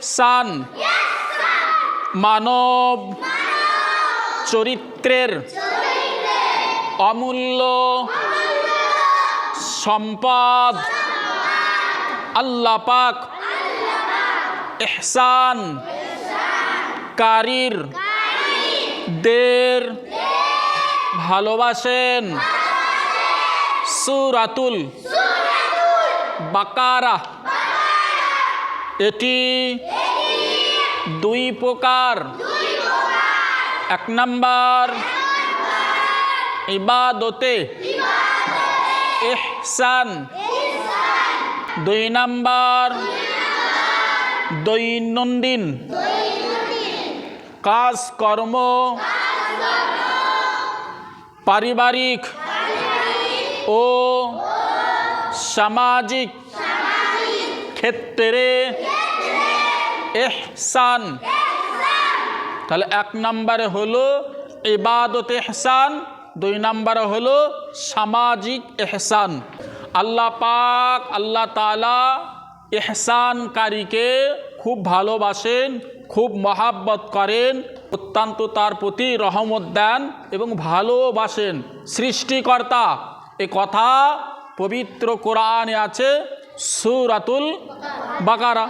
ইহসান মানব চরিত্রের অমূল্য সম্পদ। আল্লাহ পাক ইহসান কারীর দের ভালোবাসেন। সূরাতুল বাকারা এটি দুই প্রকার। এক নাম্বার ইবাদতে ইহসান, দুই নাম্বার দৈনন্দিন কাজকর্ম, পারিবারিক ও সামাজিক ক্ষেত্রে ইহসান। তাহলে এক নম্বরে হলো ইবাদত ইহসান, দুই নম্বরে হলো সামাজিক ইহসান। আল্লাহ পাক আল্লাহ তাআলা ইহসানকারীকে খুব ভালোবাসেন, খুব মহাব্বত করেন, অত্যন্ত তার প্রতি রহমত দেন এবং ভালোবাসেন সৃষ্টিকর্তা। এ কথা পবিত্র কোরআনে আছে সূরাতুল বাকারা।